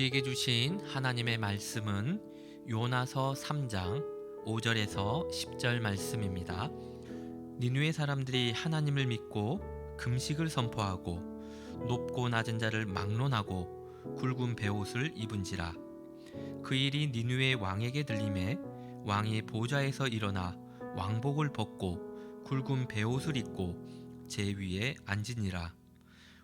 우리에게 주신 하나님의 말씀은 요나서 3장 5절에서 10절 말씀입니다. 니느웨 사람들이 하나님을 믿고 금식을 선포하고 높고 낮은 자를 막론하고 굵은 베옷을 입은지라. 그 일이 니느웨 왕에게 들림에 왕이 보좌에서 일어나 왕복을 벗고 굵은 베옷을 입고 제 위에 앉으니라.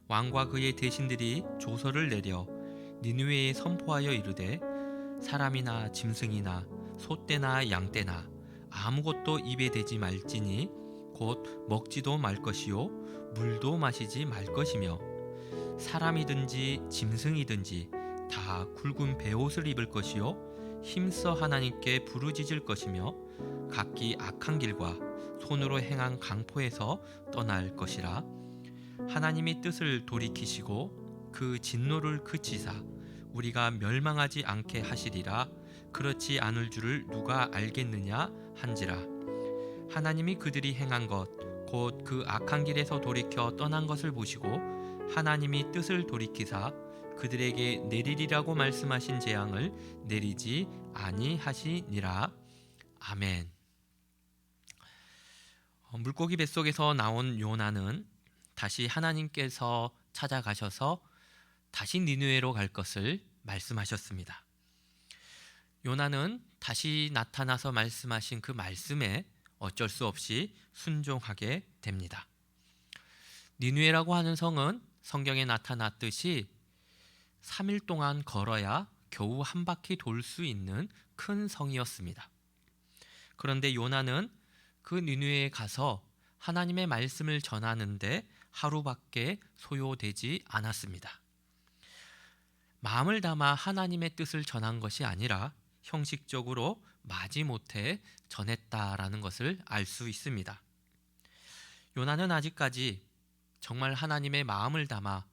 왕과 그의 대신들이 조서를 내려 니느웨에 선포하여 이르되 사람이나 짐승이나 소떼나 양떼나 아무것도 입에 대지 말지니 곧 먹지도 말 것이요 물도 마시지 말 것이며 사람이든지 짐승이든지 다 굵은 베옷을 입을 것이요 힘써 하나님께 부르짖을 것이며 각기 악한 길과 손으로 행한 강포에서 떠날 것이라. 하나님이 뜻을 돌이키시고 그 진노를 그치사 우리가 멸망하지 않게 하시리라. 그렇지 않을 줄을 누가 알겠느냐 한지라. 하나님이 그들이 행한 것 곧 그 악한 길에서 돌이켜 떠난 것을 보시고 하나님이 뜻을 돌이키사 그들에게 내리리라고 말씀하신 재앙을 내리지 아니하시니라. 아멘. 물고기 뱃속에서 나온 요나는 다시 하나님께서 찾아가셔서 다시 니느웨로 갈 것을 말씀하셨습니다. 요나는 다시 나타나서 말씀하신 그 말씀에 어쩔 수 없이 순종하게 됩니다. 니느웨라고 하는 성은 성경에 나타났듯이 3일 동안 걸어야 겨우 한 바퀴 돌 수 있는 큰 성이었습니다. 그런데 요나는 그 니느웨에 가서 하나님의 말씀을 전하는데 하루밖에 소요되지 않았습니다. 마음을 담아 하나님의 뜻을 전한 것이 아니라 형식적으로 마지못해 전했다라는 것을 알 수 있습니다. 요나는 아직까지 정말 하나님의 마음을 담아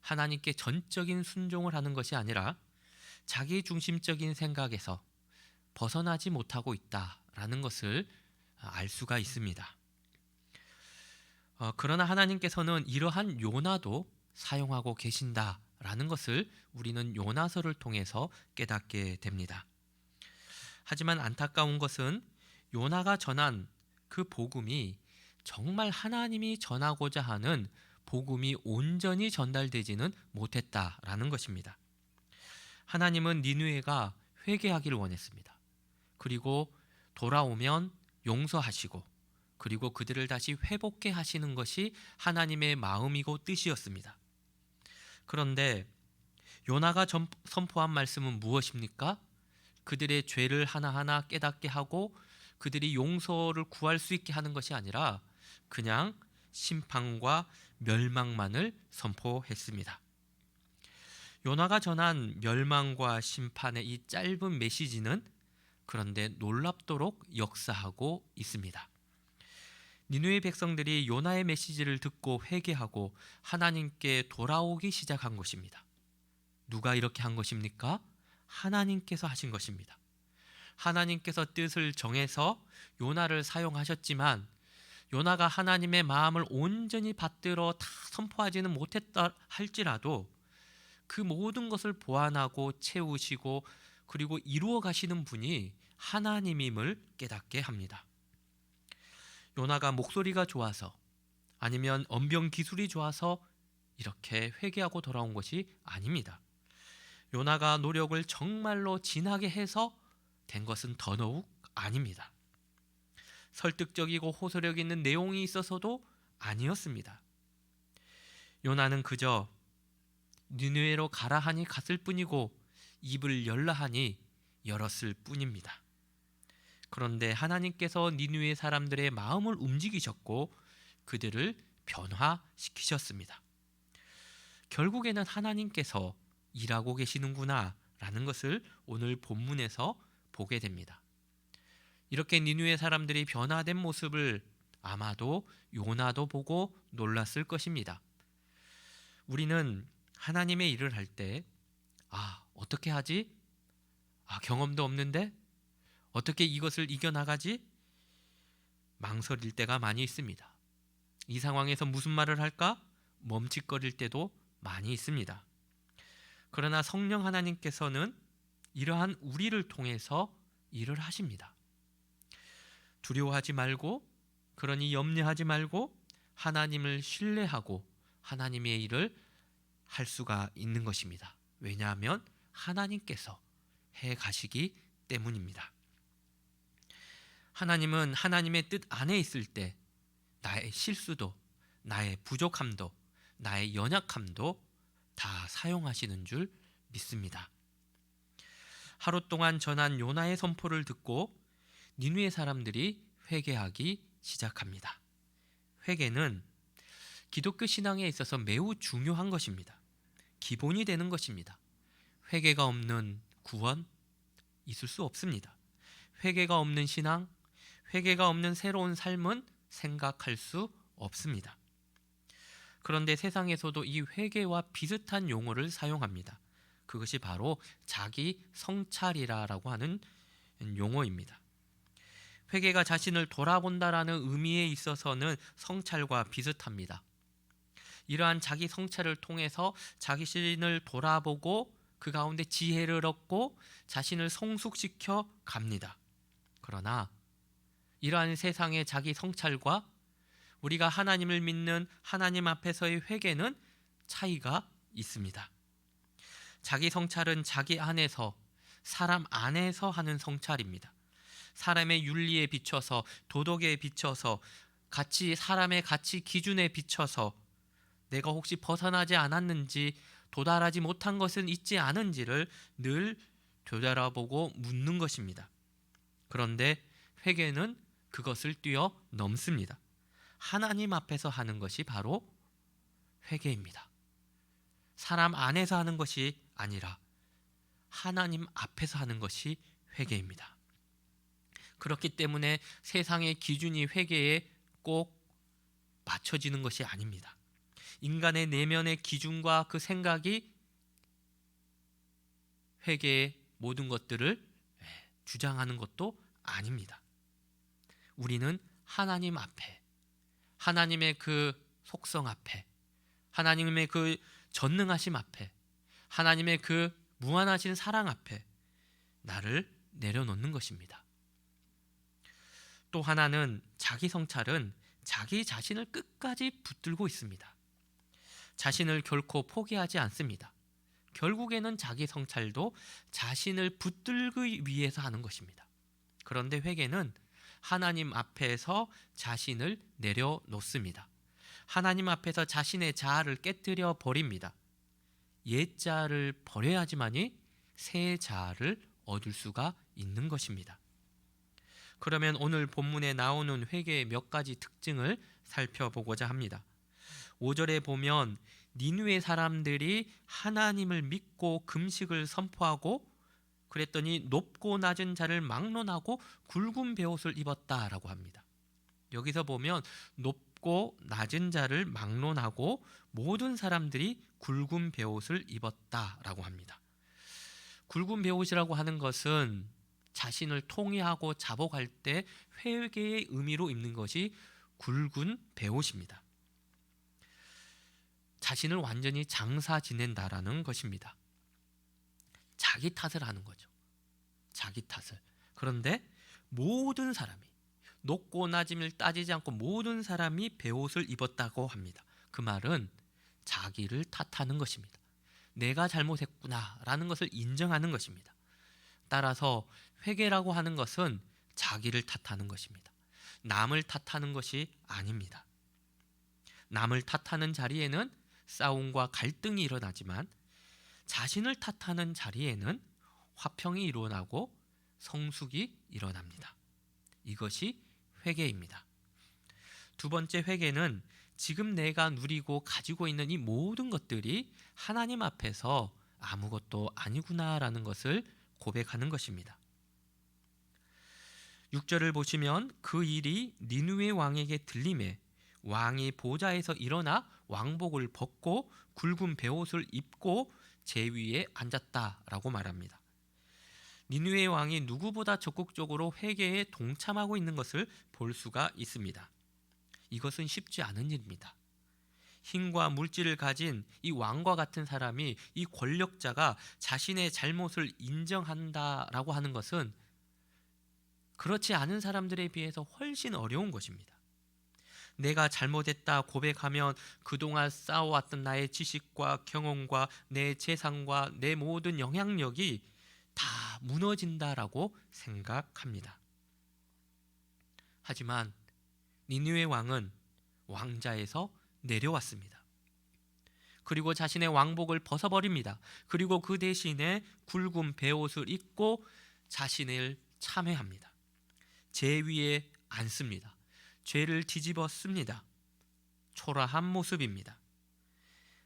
하나님께 전적인 순종을 하는 것이 아니라 자기 중심적인 생각에서 벗어나지 못하고 있다라는 것을 알 수가 있습니다. 그러나 하나님께서는 이러한 요나도 사용하고 계신다라는 것을 우리는 요나서를 통해서 깨닫게 됩니다. 하지만 안타까운 것은 요나가 전한 그 복음이 정말 하나님이 전하고자 하는 복음이 온전히 전달되지는 못했다라는 것입니다. 하나님은 니느웨가 회개하기를 원했습니다. 그리고 돌아오면 용서하시고 그리고 그들을 다시 회복해 하시는 것이 하나님의 마음이고 뜻이었습니다. 그런데 요나가 선포한 말씀은 무엇입니까? 그들의 죄를 하나하나 깨닫게 하고 그들이 용서를 구할 수 있게 하는 것이 아니라 그냥 심판과 멸망만을 선포했습니다. 요나가 전한 멸망과 심판의 이 짧은 메시지는 그런데 놀랍도록 역사하고 있습니다. 니느웨 백성들이 요나의 메시지를 듣고 회개하고 하나님께 돌아오기 시작한 것입니다. 누가 이렇게 한 것입니까? 하나님께서 하신 것입니다. 하나님께서 뜻을 정해서 요나를 사용하셨지만 요나가 하나님의 마음을 온전히 받들어 다 선포하지는 못했다 할지라도 그 모든 것을 보완하고 채우시고 그리고 이루어 가시는 분이 하나님임을 깨닫게 합니다. 요나가 목소리가 좋아서 아니면 언변 기술이 좋아서 이렇게 회개하고 돌아온 것이 아닙니다. 요나가 노력을 정말로 진하게 해서 된 것은 더더욱 아닙니다. 설득적이고 호소력 있는 내용이 있어서도 아니었습니다. 요나는 그저 니느웨로 가라 하니 갔을 뿐이고 입을 열라 하니 열었을 뿐입니다. 그런데 하나님께서 니느웨 사람들의 마음을 움직이셨고 그들을 변화시키셨습니다. 결국에는 하나님께서 일하고 계시는구나 라는 것을 오늘 본문에서 보게 됩니다. 이렇게 니느웨 사람들이 변화된 모습을 아마도 요나도 보고 놀랐을 것입니다. 우리는 하나님의 일을 할 때 어떻게 하지? 경험도 없는데 어떻게 이것을 이겨나가지? 망설일 때가 많이 있습니다. 이 상황에서 무슨 말을 할까? 멈칫거릴 때도 많이 있습니다. 그러나 성령 하나님께서는 이러한 우리를 통해서 일을 하십니다. 두려워하지 말고, 그러니 염려하지 말고 하나님을 신뢰하고 하나님의 일을 할 수가 있는 것입니다. 왜냐하면 하나님께서 해 가시기 때문입니다. 하나님은 하나님의 뜻 안에 있을 때 나의 실수도, 나의 부족함도, 나의 연약함도 다 사용하시는 줄 믿습니다. 하루 동안 전한 요나의 선포를 듣고 니느웨 사람들이 회개하기 시작합니다. 회개는 기독교 신앙에 있어서 매우 중요한 것입니다. 기본이 되는 것입니다. 회개가 없는 구원 있을 수 없습니다. 회개가 없는 신앙, 회개가 없는 새로운 삶은 생각할 수 없습니다. 그런데 세상에서도 이 회개와 비슷한 용어를 사용합니다. 그것이 바로 자기 성찰이라고 하는 용어입니다. 회개가 자신을 돌아본다라는 의미에 있어서는 성찰과 비슷합니다. 이러한 자기 성찰을 통해서 자기 자신을 돌아보고 그 가운데 지혜를 얻고 자신을 성숙시켜 갑니다. 그러나 이러한 세상의 자기 성찰과 우리가 하나님을 믿는 하나님 앞에서의 회개는 차이가 있습니다. 자기 성찰은 자기 안에서, 사람 안에서 하는 성찰입니다. 사람의 윤리에 비춰서, 도덕에 비춰서, 사람의 가치 기준에 비춰서 내가 혹시 벗어나지 않았는지, 도달하지 못한 것은 있지 않은지를 늘 되돌아보고 묻는 것입니다. 그런데 회개는 그것을 뛰어넘습니다. 하나님 앞에서 하는 것이 바로 회개입니다. 사람 안에서 하는 것이 아니라 하나님 앞에서 하는 것이 회개입니다. 그렇기 때문에 세상의 기준이 회개에 꼭 맞춰지는 것이 아닙니다. 인간의 내면의 기준과 그 생각이 회개의 모든 것들을 주장하는 것도 아닙니다. 우리는 하나님 앞에, 하나님의 그 속성 앞에, 하나님의 그 전능하심 앞에, 하나님의 그 무한하신 사랑 앞에 나를 내려놓는 것입니다. 또 하나는 자기 성찰은 자기 자신을 끝까지 붙들고 있습니다. 자신을 결코 포기하지 않습니다. 결국에는 자기 성찰도 자신을 붙들기 위해서 하는 것입니다. 그런데 회개는 하나님 앞에서 자신을 내려놓습니다. 하나님 앞에서 자신의 자아를 깨뜨려 버립니다. 옛 자아를 버려야지만이 새 자아를 얻을 수가 있는 것입니다. 그러면 오늘 본문에 나오는 회개의 몇 가지 특징을 살펴보고자 합니다. 5절에 보면 니느웨 사람들이 하나님을 믿고 금식을 선포하고 그랬더니 높고 낮은 자를 막론하고 굵은 베옷을 입었다라고 합니다. 여기서 보면 높고 낮은 자를 막론하고 모든 사람들이 굵은 베옷을 입었다라고 합니다. 굵은 베옷이라고 하는 것은 자신을 통회하고 자복할 때 회개의 의미로 입는 것이 굵은 베옷입니다. 자신을 완전히 장사 지낸다라는 것입니다. 자기 탓을 하는 거죠. 자기 탓을. 그런데 모든 사람이, 높고 낮음을 따지지 않고 모든 사람이 베옷을 입었다고 합니다. 그 말은 자기를 탓하는 것입니다. 내가 잘못했구나라는 것을 인정하는 것입니다. 따라서 회개라고 하는 것은 자기를 탓하는 것입니다. 남을 탓하는 것이 아닙니다. 남을 탓하는 자리에는 싸움과 갈등이 일어나지만 자신을 탓하는 자리에는 화평이 일어나고 성숙이 일어납니다. 이것이 회개입니다. 두 번째 회개는 지금 내가 누리고 가지고 있는 이 모든 것들이 하나님 앞에서 아무것도 아니구나라는 것을 고백하는 것입니다. 6절을 보시면 그 일이 니느웨 왕에게 들림에 왕이 보좌에서 일어나 왕복을 벗고 굵은 베옷을 입고 제위에 앉았다라고 말합니다. 니느웨 왕이 누구보다 적극적으로 회개에 동참하고 있는 것을 볼 수가 있습니다. 이것은 쉽지 않은 일입니다. 힘과 물질을 가진 이 왕과 같은 사람이, 이 권력자가 자신의 잘못을 인정한다라고 하는 것은 그렇지 않은 사람들에 비해서 훨씬 어려운 것입니다. 내가 잘못했다 고백하면 그동안 쌓아왔던 나의 지식과 경험과 내 재산과 내 모든 영향력이 다 무너진다라고 생각합니다. 하지만 니느웨 왕은 왕자에서 내려왔습니다. 그리고 자신의 왕복을 벗어버립니다. 그리고 그 대신에 굵은 베옷을 입고 자신을 참회합니다. 제 위에 앉습니다. 죄를 뒤집어 씁니다. 초라한 모습입니다.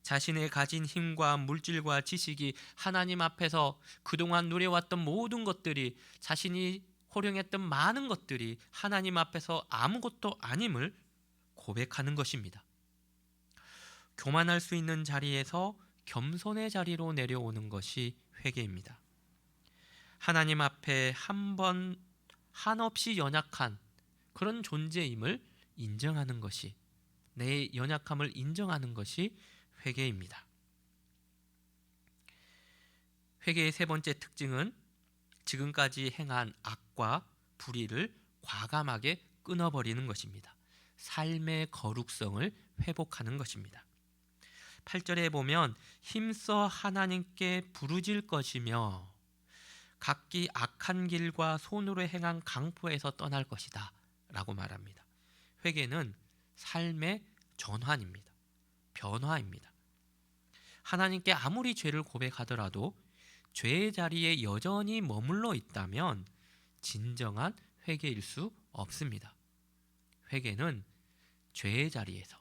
자신의 가진 힘과 물질과 지식이 하나님 앞에서 그동안 누려왔던 모든 것들이, 자신이 호령했던 많은 것들이 하나님 앞에서 아무것도 아님을 고백하는 것입니다. 교만할 수 있는 자리에서 겸손의 자리로 내려오는 것이 회개입니다. 하나님 앞에 한없이 연약한 그런 존재임을 인정하는 것이, 내 연약함을 인정하는 것이 회개입니다. 회개의 세 번째 특징은 지금까지 행한 악과 불의를 과감하게 끊어버리는 것입니다. 삶의 거룩성을 회복하는 것입니다. 8절에 보면 힘써 하나님께 부르질 것이며 각기 악한 길과 손으로 행한 강포에서 떠날 것이다 라고 말합니다. 회개는 삶의 전환입니다. 변화입니다. 하나님께 아무리 죄를 고백하더라도 죄의 자리에 여전히 머물러 있다면 진정한 회개일 수 없습니다. 회개는 죄의 자리에서,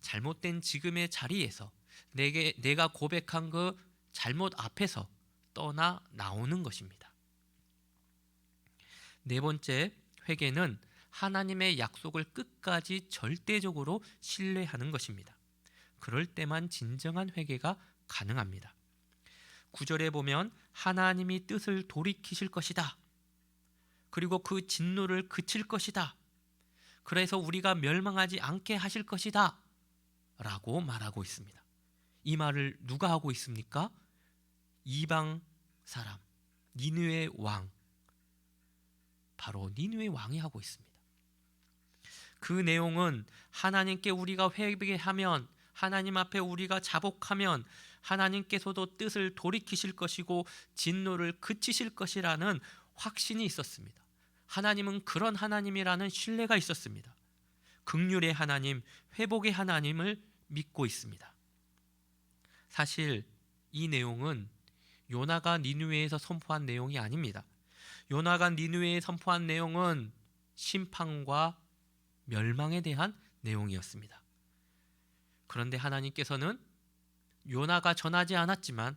잘못된 지금의 자리에서, 내가 고백한 그 잘못 앞에서 떠나 나오는 것입니다. 네 번째, 회개는 하나님의 약속을 끝까지 절대적으로 신뢰하는 것입니다. 그럴 때만 진정한 회개가 가능합니다. 9절에 보면 하나님이 뜻을 돌이키실 것이다. 그리고 그 진노를 그칠 것이다. 그래서 우리가 멸망하지 않게 하실 것이다 라고 말하고 있습니다. 이 말을 누가 하고 있습니까? 이방 사람, 니느웨 왕, 바로 니느웨 왕이 하고 있습니다. 그 내용은 하나님께 우리가 회개하면, 하나님 앞에 우리가 자복하면 하나님께서도 뜻을 돌이키실 것이고 진노를 그치실 것이라는 확신이 있었습니다. 하나님은 그런 하나님이라는 신뢰가 있었습니다. 긍휼의 하나님, 회복의 하나님을 믿고 있습니다. 사실 이 내용은 요나가 니느웨에서 선포한 내용이 아닙니다. 요나가 니느웨에 선포한 내용은 심판과 멸망에 대한 내용이었습니다. 그런데 하나님께서는 요나가 전하지 않았지만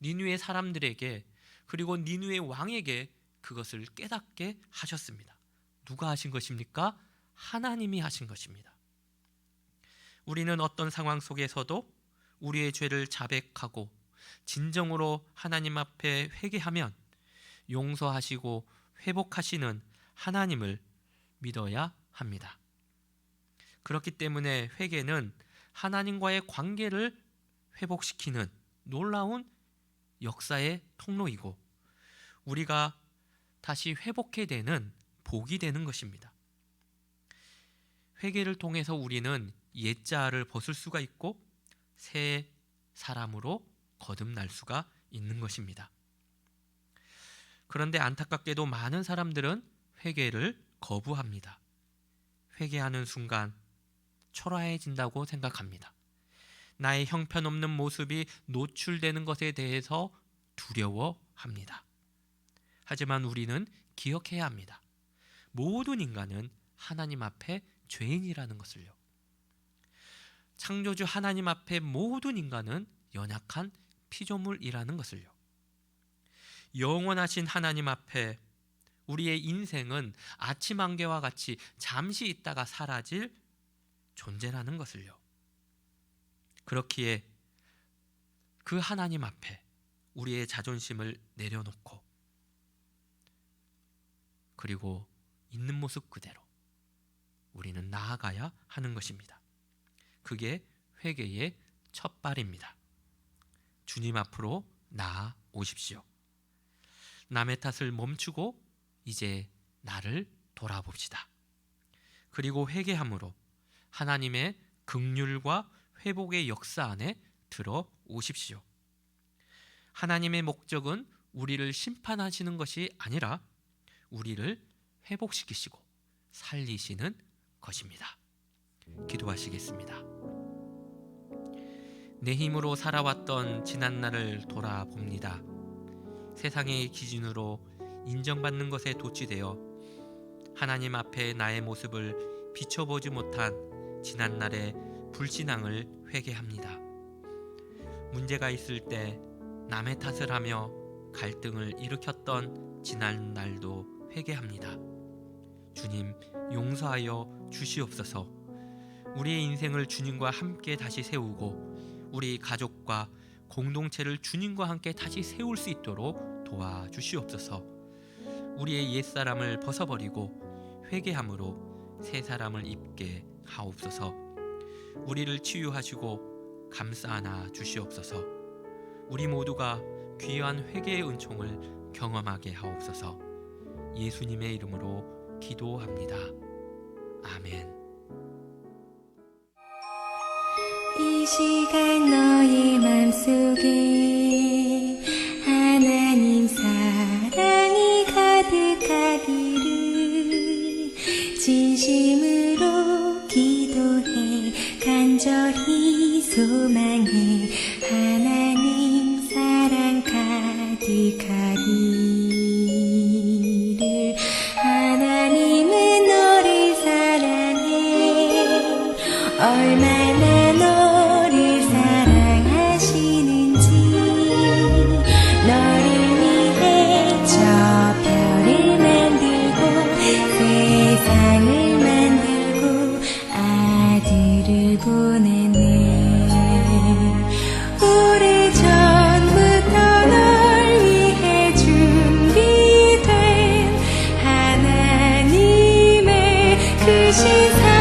니느웨 사람들에게, 그리고 니느웨 왕에게 그것을 깨닫게 하셨습니다. 누가 하신 것입니까? 하나님이 하신 것입니다. 우리는 어떤 상황 속에서도 우리의 죄를 자백하고 진정으로 하나님 앞에 회개하면 용서하시고 회복하시는 하나님을 믿어야 합니다. 그렇기 때문에 회개는 하나님과의 관계를 회복시키는 놀라운 역사의 통로이고 우리가 다시 회복해 되는 복이 되는 것입니다. 회개를 통해서 우리는 옛자를 벗을 수가 있고 새 사람으로 거듭날 수가 있는 것입니다. 그런데 안타깝게도 많은 사람들은 회개를 거부합니다. 회개하는 순간 초라해진다고 생각합니다. 나의 형편없는 모습이 노출되는 것에 대해서 두려워합니다. 하지만 우리는 기억해야 합니다. 모든 인간은 하나님 앞에 죄인이라는 것을요. 창조주 하나님 앞에 모든 인간은 연약한 피조물이라는 것을요. 영원하신 하나님 앞에 우리의 인생은 아침 안개와 같이 잠시 있다가 사라질 존재라는 것을요. 그렇기에 그 하나님 앞에 우리의 자존심을 내려놓고 그리고 있는 모습 그대로 우리는 나아가야 하는 것입니다. 그게 회개의 첫발입니다. 주님 앞으로 나아오십시오. 남의 탓을 멈추고 이제 나를 돌아봅시다. 그리고 회개함으로 하나님의 긍휼과 회복의 역사 안에 들어오십시오. 하나님의 목적은 우리를 심판하시는 것이 아니라 우리를 회복시키시고 살리시는 것입니다. 기도하시겠습니다. 내 힘으로 살아왔던 지난날을 돌아봅니다. 세상의 기준으로 인정받는 것에 도취되어 하나님 앞에 나의 모습을 비춰보지 못한 지난날의 불신앙을 회개합니다. 문제가 있을 때 남의 탓을 하며 갈등을 일으켰던 지난날도 회개합니다. 주님, 용서하여 주시옵소서. 우리의 인생을 주님과 함께 다시 세우고 우리 가족과 공동체를 주님과 함께 다시 세울 수 있도록 도와주시옵소서. 우리의 옛사람을 벗어버리고 회개함으로 새 사람을 입게 하옵소서. 우리를 치유하시고 감싸 안아 주시옵소서. 우리 모두가 귀한 회개의 은총을 경험하게 하옵소서. 예수님의 이름으로 기도합니다. 아멘. 이 시간 너의 맘속에 하나님 사랑이 가득하기를 진심으로 기도해 간절히 소망해 하나님 사랑 가득하기를. 하나님은 너를 사랑해 얼마나 너를 사랑하시는지 너를 위해 저 별을 만들고 세상을 만들고 아들을 보냈네. 오래전부터 널 위해 준비된 하나님의 크신 사랑